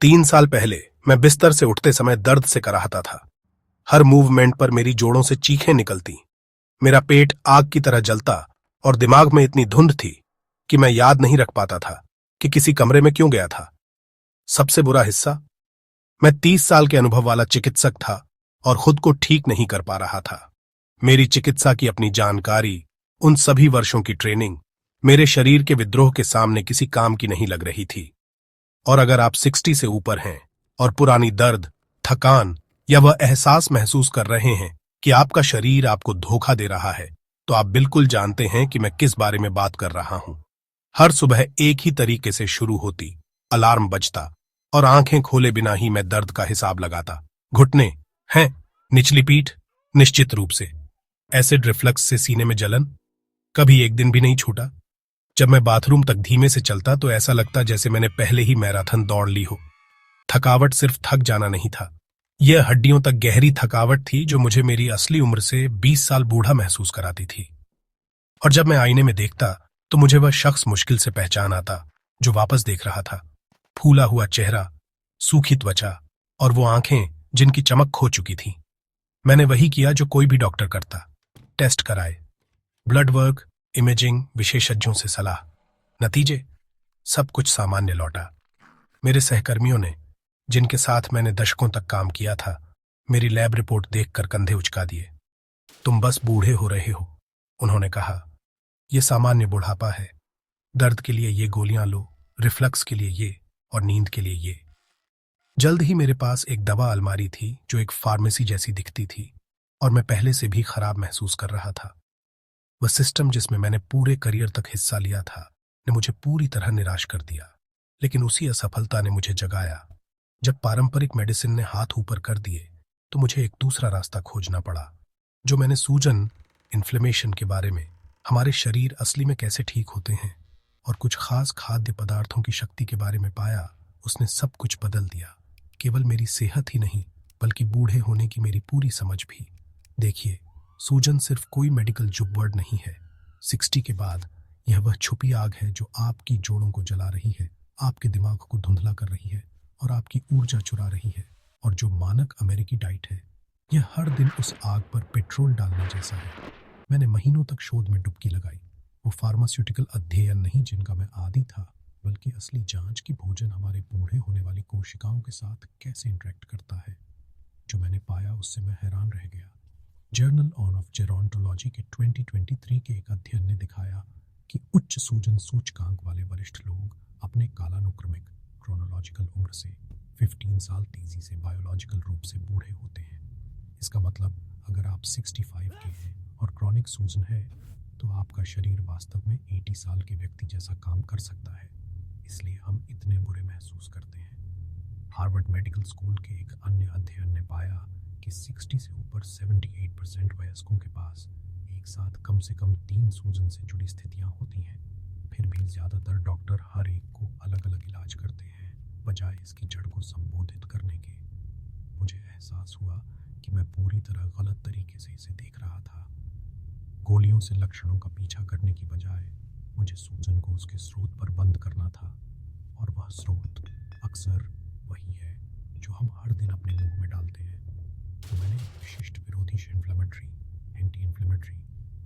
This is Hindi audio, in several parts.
3 साल पहले मैं बिस्तर से उठते समय दर्द से कराहता था। हर मूवमेंट पर मेरी जोड़ों से चीखें निकलती। मेरा पेट आग की तरह जलता और दिमाग में इतनी धुंध थी कि मैं याद नहीं रख पाता था कि किसी कमरे में क्यों गया था। सबसे बुरा हिस्सा, मैं 30 साल के अनुभव वाला चिकित्सक था और खुद को ठीक नहीं कर पा रहा था। मेरी चिकित्सा की अपनी जानकारी, उन सभी वर्षों की ट्रेनिंग मेरे शरीर के विद्रोह के सामने किसी काम की नहीं लग रही थी। और अगर आप 60 से ऊपर हैं और पुरानी दर्द, थकान या वह एहसास महसूस कर रहे हैं कि आपका शरीर आपको धोखा दे रहा है, तो आप बिल्कुल जानते हैं कि मैं किस बारे में बात कर रहा हूं। हर सुबह एक ही तरीके से शुरू होती, अलार्म बजता और आंखें खोले बिना ही मैं दर्द का हिसाब लगाता। घुटने हैं, निचली पीठ, निश्चित रूप से। एसिड रिफ्लक्स से सीने में जलन कभी एक दिन भी नहीं छूटा। जब मैं बाथरूम तक धीमे से चलता तो ऐसा लगता जैसे मैंने पहले ही मैराथन दौड़ ली हो। थकावट सिर्फ थक जाना नहीं था, यह हड्डियों तक गहरी थकावट थी जो मुझे मेरी असली उम्र से 20 साल बूढ़ा महसूस कराती थी। और जब मैं आईने में देखता तो मुझे वह शख्स मुश्किल से पहचान आता जो वापस देख रहा था। फूला हुआ चेहरा, सूखी त्वचा और वो आंखें जिनकी चमक खो चुकी थी। मैंने वही किया जो कोई भी डॉक्टर करता। टेस्ट कराए, ब्लड वर्क, इमेजिंग, विशेषज्ञों से सलाह। नतीजे, सब कुछ सामान्य लौटा। मेरे सहकर्मियों ने, जिनके साथ मैंने दशकों तक काम किया था, मेरी लैब रिपोर्ट देखकर कंधे उचका दिए। तुम बस बूढ़े हो रहे हो, उन्होंने कहा। यह सामान्य बुढ़ापा है। दर्द के लिए ये गोलियां लो, रिफ्लक्स के लिए ये और नींद के लिए ये। जल्द ही मेरे पास एक दवा अलमारी थी जो एक फार्मेसी जैसी दिखती थी और मैं पहले से भी खराब महसूस कर रहा था। वह सिस्टम जिसमें मैंने पूरे करियर तक हिस्सा लिया था ने मुझे पूरी तरह निराश कर दिया। लेकिन उसी असफलता ने मुझे जगाया। जब पारंपरिक मेडिसिन ने हाथ ऊपर कर दिए तो मुझे एक दूसरा रास्ता खोजना पड़ा। जो मैंने सूजन, इन्फ्लेमेशन के बारे में, हमारे शरीर असली में कैसे ठीक होते हैं और कुछ खास खाद्य पदार्थों की शक्ति के बारे में पाया, उसने सब कुछ बदल दिया। केवल मेरी सेहत ही नहीं बल्कि बूढ़े होने की मेरी पूरी समझ भी। देखिए, सूजन सिर्फ कोई मेडिकल जुबवर्ड नहीं है। 60 के बाद यह वह छुपी आग है जो आपकी जोड़ों को जला रही है, आपके दिमाग को धुंधला कर रही है और आपकी ऊर्जा चुरा रही है। और जो मानक अमेरिकी डाइट है, यह हर दिन उस आग पर पेट्रोल डालने जैसा है। मैंने महीनों तक शोध में डुबकी लगाई। वो फार्मास्यूटिकल अध्ययन नहीं जिनका मैं आदी था, बल्कि असली जांच की भोजन हमारे बूढ़े होने वाली कोशिकाओं के साथ कैसे इंटरेक्ट करता है। जो मैंने पाया उससे मैं हैरान रह गया। जर्नल ऑफ जेरोंटोलॉजी के 2023 के एक अध्ययन ने दिखाया कि उच्च सूजन सूचकांक वाले वरिष्ठ लोग अपने कालानुक्रमिक क्रोनोलॉजिकल उम्र से 15 साल तेजी से बायोलॉजिकल रूप से बूढ़े होते हैं। इसका मतलब अगर आप 65 के हैं और क्रॉनिक सूजन है तो आपका शरीर वास्तव में 80 साल के व्यक्ति जैसा काम कर सकता है। इसलिए हम इतने बुरे महसूस करते हैं। हार्वर्ड मेडिकल स्कूल के एक अन्य अध्ययन ने पाया कि 60 से ऊपर 78% वयस्कों के पास एक साथ कम से कम 3 सूजन से जुड़ी स्थितियां होती हैं। फिर भी ज्यादातर डॉक्टर हर एक को अलग अलग इलाज करते हैं, बजाय इसकी जड़ को संबोधित करने के। मुझे एहसास हुआ कि मैं पूरी तरह गलत तरीके से इसे देख रहा था। गोलियों से लक्षणों का पीछा करने की बजाय मुझे सूजन को उसके स्रोत पर बंद करना था। और वह स्रोत अक्सर वही है जो हम हर दिन अपने मुंह में डालते हैं। तो मैंने एक विशिष्ट विरोधी इन्फ्लेमेटरी, एंटी इन्फ्लेमेटरी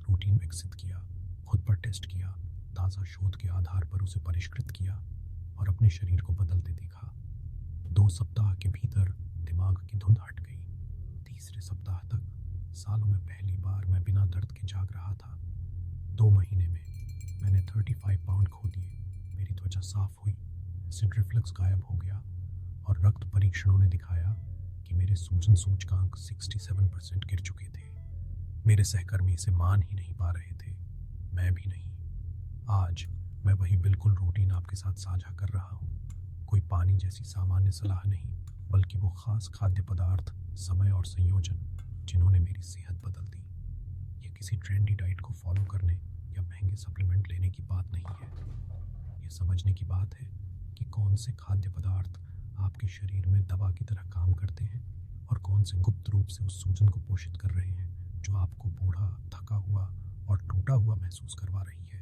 रूटीन विकसित किया, खुद पर टेस्ट किया, ताज़ा शोध के आधार पर उसे परिष्कृत किया और अपने शरीर को बदलते देखा। 2 सप्ताह के भीतर दिमाग की धुंध हट गई। तीसरे सप्ताह तक सालों में पहली बार मैं बिना दर्द के जाग रहा था। 2 महीने में मैंने 35 पाउंड खो दिए। मेरी त्वचा साफ हुई, एसिड रिफ्लक्स गायब हो गया और रक्त परीक्षणों ने दिखाया कि मेरे सूजन सूचकांक 67% गिर चुके थे। मेरे सहकर्मी इसे मान ही नहीं पा रहे थे, मैं भी नहीं। आज मैं वही बिल्कुल रूटीन आपके साथ साझा कर रहा हूँ। कोई पानी जैसी सामान्य सलाह नहीं, बल्कि वो खास खाद्य पदार्थ, समय और संयोजन जिन्होंने मेरी सेहत बदल दी। ये किसी ट्रेंडी डाइट को फॉलो करने या महंगे सप्लीमेंट लेने की बात नहीं है। ये समझने की बात है कि कौन से खाद्य पदार्थ आपके शरीर में दवा की तरह काम करते हैं और कौन से गुप्त रूप से उस सूजन को पोषित कर रहे हैं जो आपको बूढ़ा, थका हुआ और टूटा हुआ महसूस करवा रही है।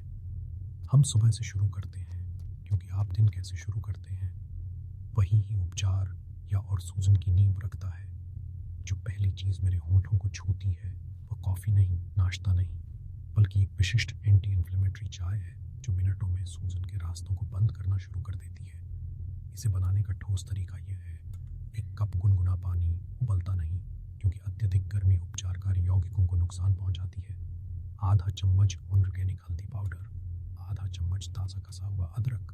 हम सुबह से शुरू करते हैं, क्योंकि आप दिन कैसे शुरू करते हैं वही ही उपचार या और सूजन की नींव रखता है। जो पहली चीज़ मेरे होंठों को छूती है वह कॉफ़ी नहीं, नाश्ता नहीं, बल्कि एक विशिष्ट एंटी इन्फ्लेमेटरी चाय है जो मिनटों में सूजन के रास्तों को बंद करना शुरू कर देती है। इसे बनाने का ठोस तरीका यह है: एक कप गुनगुना पानी, उबलता नहीं क्योंकि अत्यधिक गर्मी उपचारकारी यौगिकों को नुकसान पहुंचाती है। आधा चम्मच ऑर्गेनिक हल्दी पाउडर, आधा चम्मच ताज़ा कसा हुआ अदरक,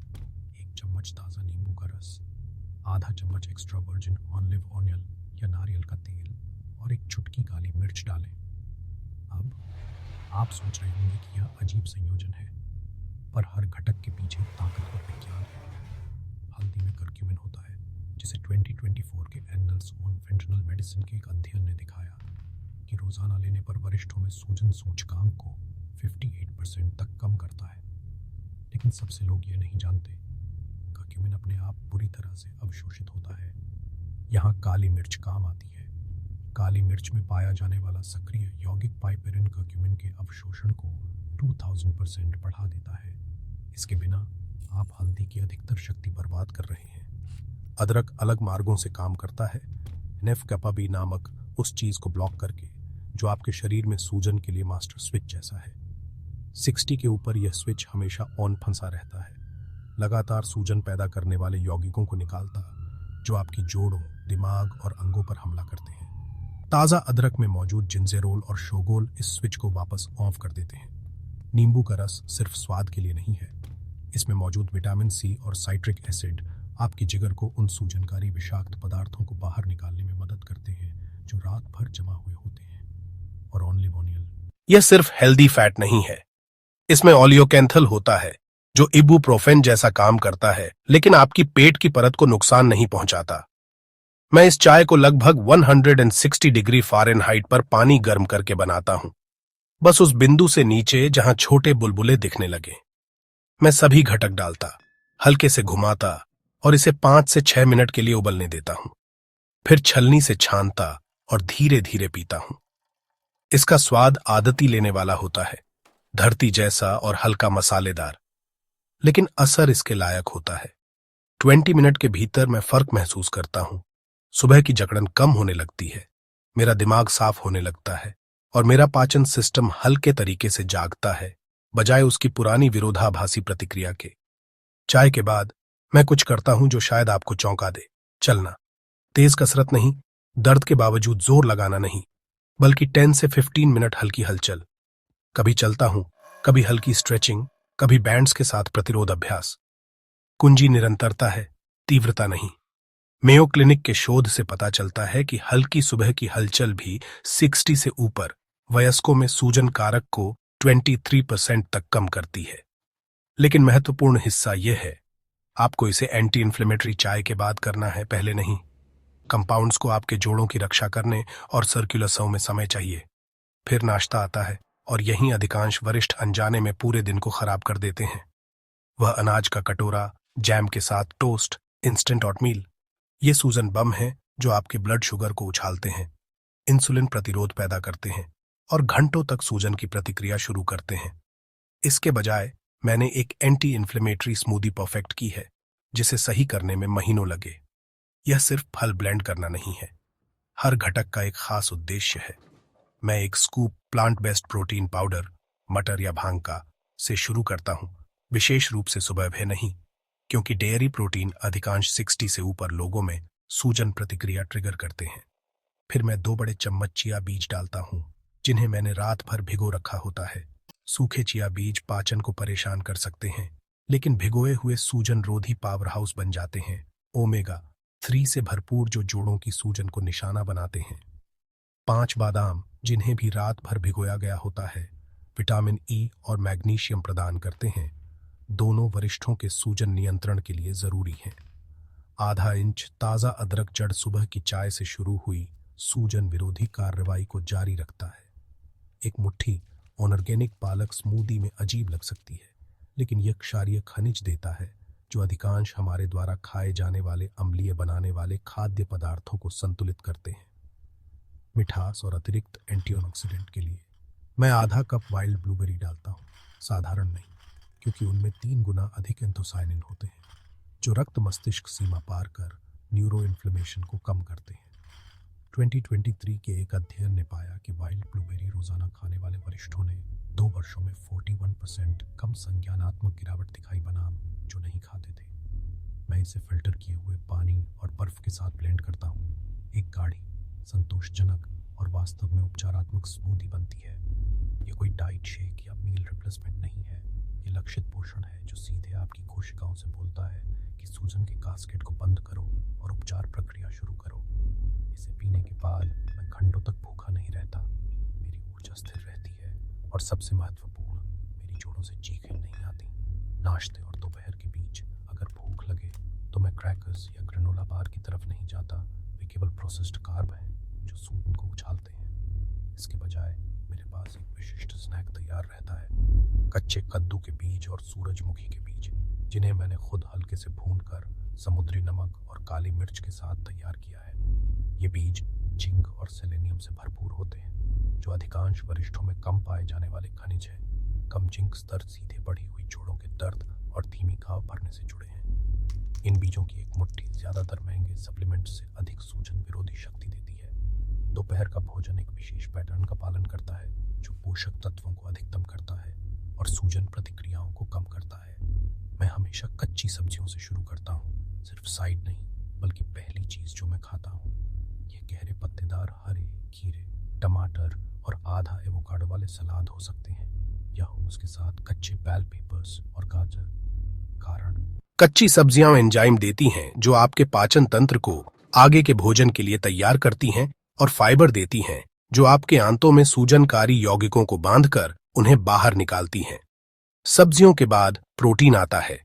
एक चम्मच ताज़ा नींबू का रस, आधा चम्मच एक्स्ट्रा वर्जिन ऑलिव ऑयल या नारियल का तेल और एक चुटकी काली मिर्च डालें। अब आप सोच रहे होंगे कि यह अजीब संयोजन है, पर हर घटक के पीछे ताकतवर विज्ञान है। हल्दी में करक्यूमिन होता है, जिसे 2024 के एनल्स ऑन फेंटनल मेडिसिन के एक अध्ययन ने दिखाया कि रोजाना लेने पर वरिष्ठों में सूजन सूचकांक को 58% तक कम करता है। लेकिन सबसे लोग ये नहीं जानते, करक्यूमिन अपने आप बुरी तरह से अवशोषित होता है। यहाँ काली मिर्च काम आती है। काली मिर्च में पाया जाने वाला सक्रिय यौगिक पाइपेरिन करक्यूमिन के अवशोषण को 2000% बढ़ा देता है। इसके बिना आप हल्दी की अधिकतर शक्ति बर्बाद कर रहे हैं। अदरक अलग मार्गों से काम करता है, नेफकैपाबी नामक उस चीज को ब्लॉक करके जो आपके शरीर में सूजन के लिए मास्टर स्विच जैसा है। 60 के ऊपर यह स्विच हमेशा ऑन फंसा रहता है, लगातार सूजन पैदा करने वाले यौगिकों को निकालता जो आपकी जोड़ों, दिमाग और अंगों पर हमला करते हैं। ताज़ा अदरक में मौजूद जिंजेरोल और शोगोल इस स्विच को वापस ऑफ कर देते हैं। नींबू का रस सिर्फ स्वाद के लिए नहीं है, इसमें मौजूद विटामिन सी और साइट्रिक एसिड आपके जिगर को उन सूजनकारी विषाक्त पदार्थों को बाहर निकालने में मदद करते हैं जो रात भर जमा हुए होते हैं। और ऑलिव ऑयल, यह सिर्फ हेल्दी फैट नहीं है, इसमें ओलियोकेंथल होता है जो इबुप्रोफेन जैसा काम करता है, लेकिन आपकी पेट की परत को नुकसान नहीं पहुंचाता। मैं इस चाय को लगभग 160 डिग्री फ़ारेनहाइट पर पानी गर्म करके बनाता हूं, बस उस बिंदु से नीचे जहां छोटे बुलबुले दिखने लगे। मैं सभी घटक डालता, हल्के से घुमाता और इसे 5 से 6 मिनट के लिए उबलने देता हूं। फिर छलनी से छानता और धीरे धीरे पीता हूं। इसका स्वाद आदती लेने वाला होता है, धरती जैसा और हल्का मसालेदार, लेकिन असर इसके लायक होता है। 20 मिनट के भीतर मैं फर्क महसूस करता हूं। सुबह की जकड़न कम होने लगती है, मेरा दिमाग साफ होने लगता है और मेरा पाचन सिस्टम हल्के तरीके से जागता है, बजाय उसकी पुरानी विरोधाभासी प्रतिक्रिया के। चाय के बाद मैं कुछ करता हूं जो शायद आपको चौंका दे। चलना। तेज कसरत नहीं, दर्द के बावजूद जोर लगाना नहीं, बल्कि 10 से 15 मिनट हल्की हलचल। कभी चलता हूं, कभी हल्की स्ट्रेचिंग, कभी बैंड्स के साथ प्रतिरोध अभ्यास। कुंजी निरंतरता है, तीव्रता नहीं। मेयो क्लिनिक के शोध से पता चलता है कि हल्की सुबह की हलचल भी 60 से ऊपर वयस्कों में सूजन कारक को 23% तक कम करती है। लेकिन महत्वपूर्ण हिस्सा यह है, आपको इसे एंटी इन्फ्लेमेटरी चाय के बाद करना है, पहले नहीं। कंपाउंड्स को आपके जोड़ों की रक्षा करने और सर्कुलर सव में समय चाहिए। फिर नाश्ता आता है और यहीं अधिकांश वरिष्ठ अनजाने में पूरे दिन को खराब कर देते हैं। वह अनाज का कटोरा, जैम के साथ टोस्ट, इंस्टेंट ऑटमील। ये सूजन बम हैं जो आपके ब्लड शुगर को उछालते हैं, इंसुलिन प्रतिरोध पैदा करते हैं और घंटों तक सूजन की प्रतिक्रिया शुरू करते हैं। इसके बजाय मैंने एक एंटी इन्फ्लेमेटरी स्मूदी परफेक्ट की है, जिसे सही करने में महीनों लगे। यह सिर्फ फल ब्लेंड करना नहीं है, हर घटक का एक खास उद्देश्य है। मैं एक scoop plant based protein powder, मटर या भांग का, से शुरू करता हूं, विशेष रूप से सुबह नहीं, क्योंकि डेयरी प्रोटीन अधिकांश 60 से ऊपर लोगों में सूजन प्रतिक्रिया ट्रिगर करते हैं। फिर मैं 2 बड़े चम्मच चिया बीज डालता हूं, जिन्हें मैंने रात भर भिगो रखा होता है। सूखे चिया बीज पाचन को परेशान कर सकते हैं, लेकिन भिगोए हुए सूजन रोधी पावर हाउस बन जाते हैं, ओमेगा 3 से भरपूर, जो जोड़ों की सूजन को निशाना बनाते हैं। 5 बादाम, जिन्हें भी रात भर भिगोया गया होता है, विटामिन ई और मैग्नीशियम प्रदान करते हैं, दोनों वरिष्ठों के सूजन नियंत्रण के लिए जरूरी हैं। आधा इंच ताज़ा अदरक जड़ सुबह की चाय से शुरू हुई सूजन विरोधी कार्रवाई को जारी रखता है। एक मुट्ठी ऑर्गेनिक पालक स्मूदी में अजीब लग सकती है, लेकिन यह क्षारीय खनिज देता है जो अधिकांश हमारे द्वारा खाए जाने वाले अम्लीय बनाने वाले खाद्य पदार्थों को संतुलित करते हैं। मिठास और अतिरिक्त एंटीऑक्सीडेंट के लिए मैं आधा कप वाइल्ड ब्लूबेरी डालता हूँ, साधारण नहीं, क्योंकि उनमें 3 गुना अधिक एंथोसायनिन होते हैं। जो रक्त मस्तिष्क सीमा पार कर न्यूरो इन्फ्लेमेशन को कम करते हैं। 2023 के एक अध्ययन ने पाया कि वाइल्ड ब्लूबेरी रोजाना खाने वाले वरिष्ठों ने 2 वर्षों में 41% कम संज्ञानात्मक गिरावट दिखाई बनाम जो नहीं खाते थे। मैं इसे फिल्टर किए हुए पानी और बर्फ के साथ ब्लेंड करता हूँ। एक गाढ़ी, संतोषजनक और वास्तव में उपचारात्मक स्मूदी बनती है। ये कोई डाइट शेक या मील रिप्लेसमेंट नहीं है। ये लक्षित पोषण है जो सीधे आपकी कोशिकाओं से बोलता है कि सूजन के कास्केट को बंद करो और उपचार प्रक्रिया शुरू करो। इसे पीने के बाद मैं घंटों तक भूखा नहीं रहता, मेरी ऊर्जा स्थिर रहती है और सबसे महत्वपूर्ण, मेरी जोड़ों से चीखें नहीं आती। नाश्ते और दोपहर के बीच अगर भूख लगे तो मैं क्रैकर्स या ग्रेनोला बार की तरफ नहीं जाता। वे केवल प्रोसेस्ड कार्ब हैं जो सूजन को उछालते हैं। इसके बजाय मेरे पास एक विशिष्ट स्नैक तैयार रहता है, कच्चे कद्दू के बीज और सूरजमुखी के बीज, जिन्हें मैंने खुद हल्के से भूनकर समुद्री नमक और काली मिर्च के साथ तैयार किया है। ये बीज जिंक और सेलेनियम से भरपूर होते हैं, जो अधिकांश वरिष्ठों में कम पाए जाने वाले खनिज है। कम जिंक स्तर सीधे बढ़ी हुई जोड़ों के दर्द और धीमी घाव भरने से जुड़े हैं। इन बीजों की एक मुट्ठी ज्यादातर महंगे सप्लीमेंट से अधिक सूजन विरोधी शक्ति देती है। दोपहर का भोजन एक विशेष पैटर्न का पालन करता है जो पोषक तत्वों को अधिकतम करता है और सूजन प्रतिक्रियाओं को कम करता है। मैं हमेशा कच्ची सब्जियों से शुरू करता हूँ, सिर्फ साइड नहीं बल्कि पहली चीज जो मैं खाता हूँ। ये गहरे पत्तेदार हरे खीरे, टमाटर और आधा एवोकाडो वाले सलाद हो सकते हैं, या उसके साथ कच्चे बेल पेपर्स और गाजर। कारण कच्ची सब्जियां एंजाइम देती हैं जो आपके पाचन तंत्र को आगे के भोजन के लिए तैयार करती हैं, और फाइबर देती हैं जो आपके आंतों में सूजनकारी यौगिकों को बांधकर उन्हें बाहर निकालती हैं। सब्जियों के बाद प्रोटीन आता है।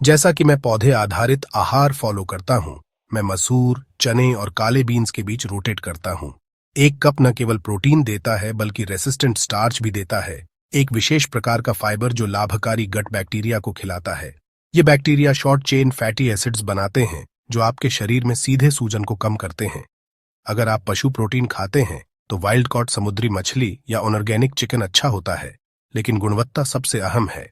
जैसा कि मैं पौधे आधारित आहार फॉलो करता हूं, मैं मसूर, चने और काले बीन्स के बीच रोटेट करता हूं। एक कप न केवल प्रोटीन देता है बल्कि रेसिस्टेंट स्टार्च भी देता है, एक विशेष प्रकार का फाइबर जो लाभकारी गट बैक्टीरिया को खिलाता है। ये bacteria short chain fatty acids बनाते हैं जो आपके शरीर में सीधे सूजन को कम करते हैं। अगर आप पशु प्रोटीन खाते हैं तो वाइल्ड कॉट समुद्री मछली या ऑर्गेनिक चिकन अच्छा होता है, लेकिन गुणवत्ता सबसे अहम है।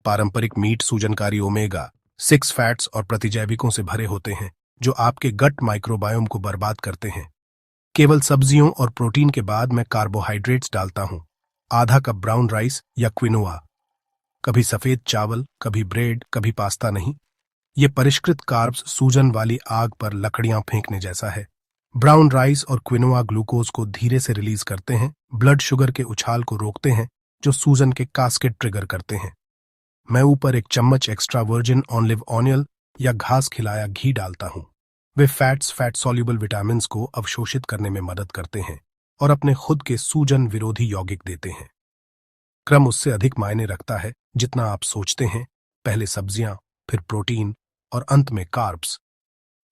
पारंपरिक मीट सूजनकारी ओमेगा 6 फैट्स और प्रतिजैविकों से भरे होते हैं जो आपके गट माइक्रोबायोम को बर्बाद करते हैं। केवल सब्जियों और प्रोटीन के बाद मैं कार्बोहाइड्रेट्स डालता हूं, आधा कप ब्राउन राइस या क्विनोआ। कभी सफेद चावल, कभी ब्रेड, कभी पास्ता नहीं। ये परिष्कृत कार्ब्स सूजन वाली आग पर लकड़ियां फेंकने जैसा है। ब्राउन राइस और क्विनोआ ग्लूकोज को धीरे से रिलीज करते हैं, ब्लड शुगर के उछाल को रोकते हैं जो सूजन के कास्केट ट्रिगर करते हैं। मैं ऊपर एक चम्मच एक्स्ट्रा वर्जिन ऑलिव ऑयल या घास खिलाया घी डालता हूं। वे फैट सॉल्युबल विटामिन्स को अवशोषित करने में मदद करते हैं और अपने खुद के सूजन विरोधी यौगिक देते हैं। क्रम उससे अधिक मायने रखता है जितना आप सोचते हैं, पहले सब्जियां, फिर प्रोटीन और अंत में कार्ब्स।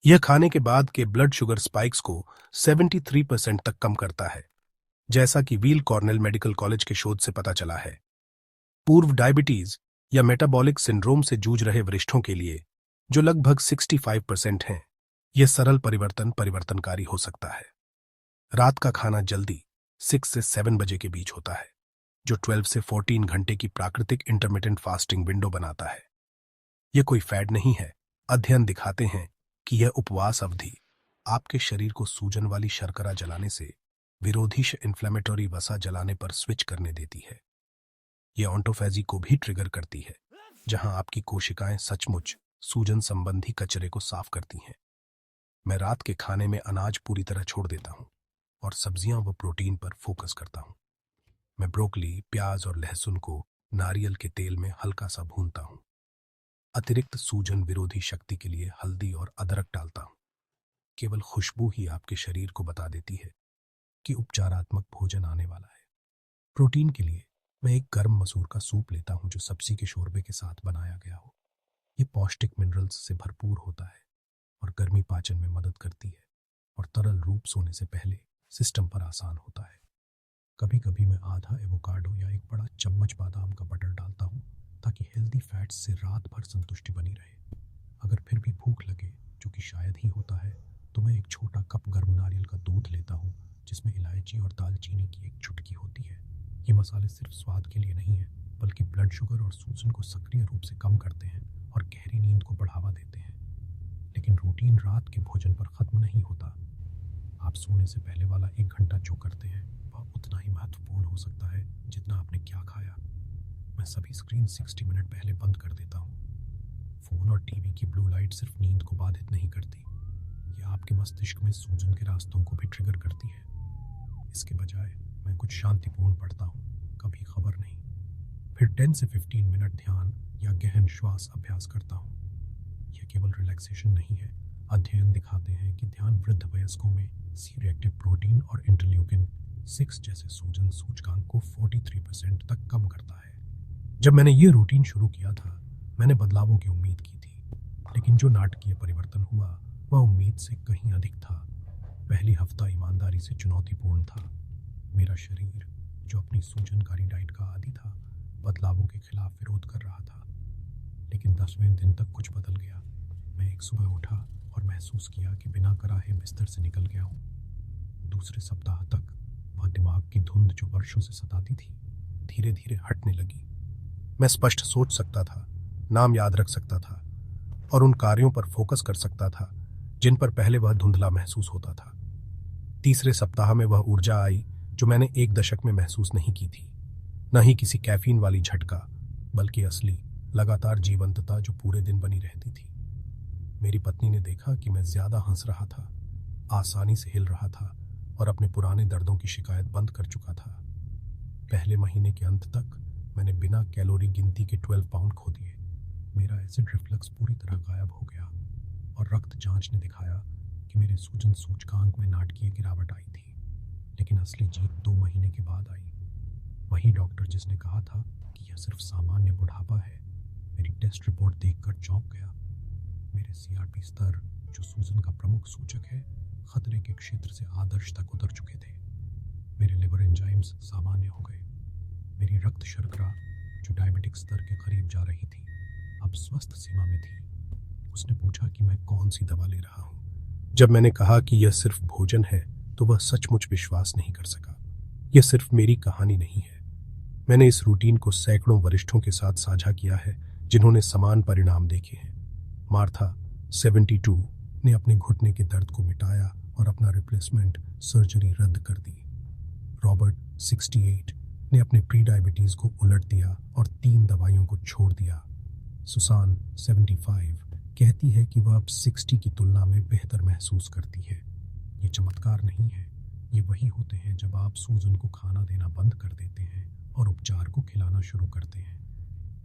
यह खाने के बाद के ब्लड शुगर स्पाइक्स को 73% तक कम करता है, जैसा कि वील कॉर्नेल मेडिकल कॉलेज के शोध से पता चला है। पूर्व डायबिटीज या मेटाबॉलिक सिंड्रोम से जूझ रहे वरिष्ठों के लिए, जो लगभग 65% हैं, यह सरल परिवर्तनकारी हो सकता है। रात का खाना जल्दी 6 से 7 बजे के बीच होता है, जो 12 से 14 घंटे की प्राकृतिक इंटरमिटेंट फास्टिंग विंडो बनाता है। यह कोई फैड नहीं है। अध्ययन दिखाते हैं कि यह उपवास अवधि आपके शरीर को सूजन वाली शर्करा जलाने से विरोधी इन्फ्लेमेटरी वसा जलाने पर स्विच करने देती है। यह ऑटोफेजी को भी ट्रिगर करती है, जहां आपकी कोशिकाएं सचमुच सूजन संबंधी कचरे को साफ करती हैं। मैं रात के खाने में अनाज पूरी तरह छोड़ देता हूं और सब्जियां व प्रोटीन पर फोकस करता हूं। मैं ब्रोकली, प्याज और लहसुन को नारियल के तेल में हल्का सा भूनता हूं। अतिरिक्त सूजन विरोधी शक्ति के लिए हल्दी और अदरक डालता हूं। केवल खुशबू ही आपके शरीर को बता देती है कि उपचारात्मक भोजन आने वाला है। प्रोटीन के लिए मैं एक गर्म मसूर का सूप लेता हूं जो सब्जी के शोरबे के साथ बनाया गया हो। ये पौष्टिक मिनरल्स से भरपूर होता है और गर्मी पाचन में मदद करती है, और तरल रूप सोने से पहले सिस्टम पर आसान होता है। कभी कभी मैं आधा एवोकाडो या एक बड़ा चम्मच बादाम का बटर डालता हूँ ताकि हेल्दी फैट्स से रात भर संतुष्टि बनी रहे। अगर फिर भी भूख लगे, जो कि शायद ही होता है, तो मैं एक छोटा कप गर्म नारियल का दूध लेता हूँ जिसमें इलायची और दालचीनी की एक चुटकी होती है। ये मसाले सिर्फ स्वाद के लिए नहीं है, बल्कि ब्लड शुगर और सूजन को सक्रिय रूप से कम करते हैं और गहरी नींद को बढ़ावा देते हैं। लेकिन रूटीन रात के भोजन पर ख़त्म नहीं होता। आप सोने से पहले वाला 1 घंटा जो करते हैं वह उतना ही महत्वपूर्ण हो सकता है जितना आपने क्या खाया। मैं सभी स्क्रीन 60 मिनट पहले बंद कर देता हूँ। फ़ोन और टीवी की ब्लू लाइट सिर्फ नींद को बाधित नहीं करती, ये आपके मस्तिष्क में सूजन के रास्तों को भी ट्रिगर करती है। इसके बजाय मैं कुछ शांतिपूर्ण पढ़ता हूँ, कभी खबर नहीं। फिर 10 से 15 मिनट ध्यान या गहन श्वास अभ्यास करता हूँ। यह केवल रिलैक्सेशन नहीं है। अध्ययन दिखाते हैं कि ध्यान वृद्ध वयस्कों में सी रिएक्टिव प्रोटीन और इंटरल्यूकिन 6 जैसे सूजन सूचकांक को 43% तक कम करता है। जब मैंने ये रूटीन शुरू किया था, मैंने बदलावों की उम्मीद की थी, लेकिन जो नाटकीय परिवर्तन हुआ वह उम्मीद से कहीं अधिक था। पहली हफ्ता ईमानदारी से चुनौतीपूर्ण था। मेरा शरीर, जो अपनी सूजनकारी डाइट का आदी था, बदलावों के खिलाफ विरोध कर रहा था। लेकिन 10वें दिन तक कुछ बदल गया। मैं एक सुबह उठा और महसूस किया कि बिना कराहे बिस्तर से निकल गया हूँ। दूसरे सप्ताह तक वह दिमाग की धुंध जो वर्षों से सताती थी, धीरे धीरे हटने लगी। मैं स्पष्ट सोच सकता था, नाम याद रख सकता था और उन कार्यों पर फोकस कर सकता था जिन पर पहले वह धुंधला महसूस होता था। तीसरे सप्ताह में वह ऊर्जा आई जो मैंने 1 दशक में महसूस नहीं की थी। न ही किसी कैफीन वाली झटका, बल्कि असली लगातार जीवंतता जो पूरे दिन बनी रहती थी। मेरी पत्नी ने देखा कि मैं ज्यादा हंस रहा था, आसानी से हिल रहा था और अपने पुराने दर्दों की शिकायत बंद कर चुका था। पहले महीने के अंत तक मैंने बिना कैलोरी गिनती के 12 पाउंड खो दिए। मेरा एसिड रिफ्लक्स पूरी तरह गायब हो गया और रक्त जांच ने दिखाया कि मेरे सूजन सूचकांक में नाटकीय गिरावट आई थी। लेकिन असली जीत 2 महीने के बाद आई। वही डॉक्टर जिसने कहा था कि यह सिर्फ सामान्य बुढ़ापा है, मेरी टेस्ट रिपोर्ट देखकर चौंक गया। मेरे सीआरपी स्तर, जो सूजन का प्रमुख सूचक है, खतरे के क्षेत्र से आदर्श तक उतर चुके थे। मेरे लिवर एंजाइम्स सामान्य हो गए। मेरी रक्त शर्करा, जो डायबिटिक स्तर के करीब जा रही थी, अब स्वस्थ सीमा में थी। उसने पूछा कि मैं कौन सी दवा ले रहा हूँ। जब मैंने कहा कि यह सिर्फ भोजन है, तो वह सचमुच विश्वास नहीं कर सका। यह सिर्फ मेरी कहानी नहीं है। मैंने इस रूटीन को सैकड़ों वरिष्ठों के साथ साझा किया है जिन्होंने समान परिणाम देखे हैं। मार्था 72 ने अपने घुटने के दर्द को मिटाया और अपना रिप्लेसमेंट सर्जरी रद्द कर दी। रॉबर्ट 68 ने अपने प्री डायबिटीज को उलट दिया और 3 दवाइयों को छोड़ दिया। सुसान 75 कहती है कि वह अब 60 की तुलना में बेहतर महसूस करती है। ये चमत्कार नहीं है, ये वही होते हैं जब आप सूजन को खाना देना बंद कर देते हैं और उपचार को खिलाना शुरू करते हैं।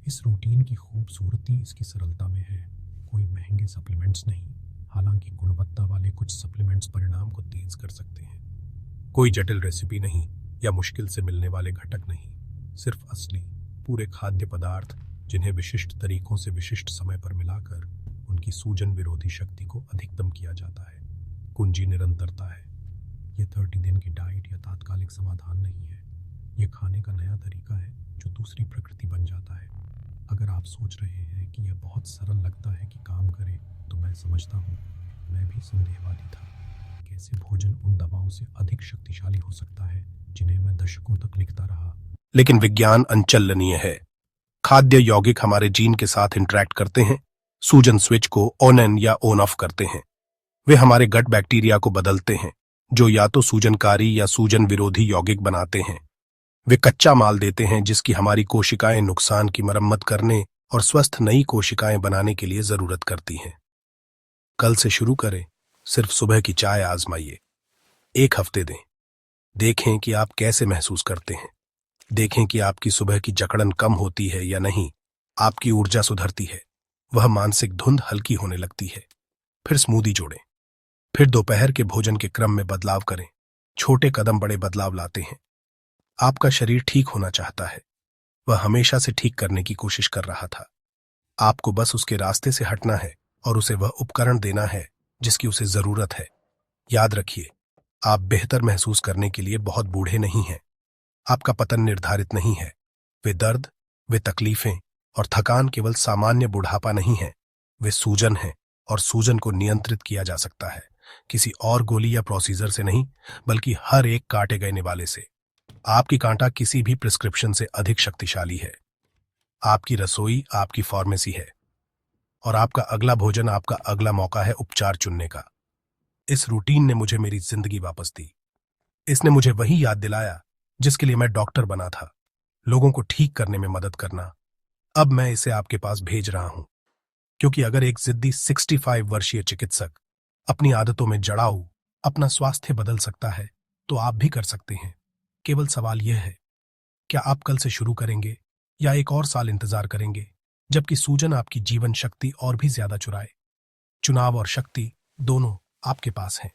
इस रूटीन की खूबसूरती इसकी सरलता में है। कोई महंगे सप्लीमेंट्स नहीं, हालांकि गुणवत्ता वाले कुछ सप्लीमेंट्स परिणाम को तेज कर सकते हैं। कोई जटिल रेसिपी नहीं या मुश्किल से मिलने वाले घटक नहीं, सिर्फ असली पूरे खाद्य पदार्थ जिन्हें विशिष्ट तरीकों से विशिष्ट समय पर मिलाकर उनकी सूजन विरोधी शक्ति को अधिकतम किया जाता है। कुंजी निरंतरता है। यह 30 दिन की डाइट या तात्कालिक समाधान नहीं है। यह खाने का नया तरीका है जो दूसरी प्रकृति बन जाता है। अगर आप सोच रहे हैं कि यह बहुत सरल लगता है कि काम करे, तो मैं समझता हूँ, मैं भी संदेहवादी था। कैसे भोजन उन दवाओं से अधिक शक्तिशाली हो सकता है जिन्हें मैं दशकों तक लिखता रहा। लेकिन विज्ञान अनचलनीय है। खाद्य यौगिक हमारे जीन के साथ इंटरैक्ट करते हैं, सूजन स्विच को ऑन या ऑन ऑफ करते हैं। वे हमारे गट बैक्टीरिया को बदलते हैं, जो या तो सूजनकारी या सूजन विरोधी यौगिक बनाते हैं। वे कच्चा माल देते हैं जिसकी हमारी कोशिकाएं नुकसान की मरम्मत करने और स्वस्थ नई कोशिकाएं बनाने के लिए जरूरत करती हैं। कल से शुरू करें, सिर्फ सुबह की चाय आजमाइए। 1 हफ्ते दें। देखें कि आप कैसे महसूस करते हैं। देखें कि आपकी सुबह की जकड़न कम होती है या नहीं। आपकी ऊर्जा सुधरती है, वह मानसिक धुंध हल्की होने लगती है। फिर स्मूदी जोड़ें। फिर दोपहर के भोजन के क्रम में बदलाव करें। छोटे कदम बड़े बदलाव लाते हैं। आपका शरीर ठीक होना चाहता है। वह हमेशा से ठीक करने की कोशिश कर रहा था। आपको बस उसके रास्ते से हटना है और उसे वह उपकरण देना है जिसकी उसे जरूरत है। याद रखिए, आप बेहतर महसूस करने के लिए बहुत बूढ़े नहीं हैं। आपका पतन निर्धारित नहीं है। वे दर्द, वे तकलीफें और थकान केवल सामान्य बुढ़ापा नहीं है। वे सूजन हैं और सूजन को नियंत्रित किया जा सकता है, किसी और गोली या प्रोसीजर से नहीं, बल्कि हर एक काटे गए निवाले से। आपकी कांटा किसी भी प्रिस्क्रिप्शन से अधिक शक्तिशाली है। आपकी रसोई आपकी फार्मेसी है। और आपका अगला भोजन आपका अगला मौका है उपचार चुनने का। इस रूटीन ने मुझे मेरी जिंदगी वापस दी। इसने मुझे वही याद दिलाया जिसके लिए मैं डॉक्टर बना था, लोगों को ठीक करने में मदद करना। अब मैं इसे आपके पास भेज रहा हूं, क्योंकि अगर एक जिद्दी 65 वर्षीय चिकित्सक अपनी आदतों में जड़ाऊ अपना स्वास्थ्य बदल सकता है, तो आप भी कर सकते हैं। केवल सवाल यह है, क्या आप कल से शुरू करेंगे या एक और साल इंतजार करेंगे, जबकि सूजन आपकी जीवन शक्ति और भी ज्यादा चुराए? चुनाव और शक्ति दोनों आपके पास हैं।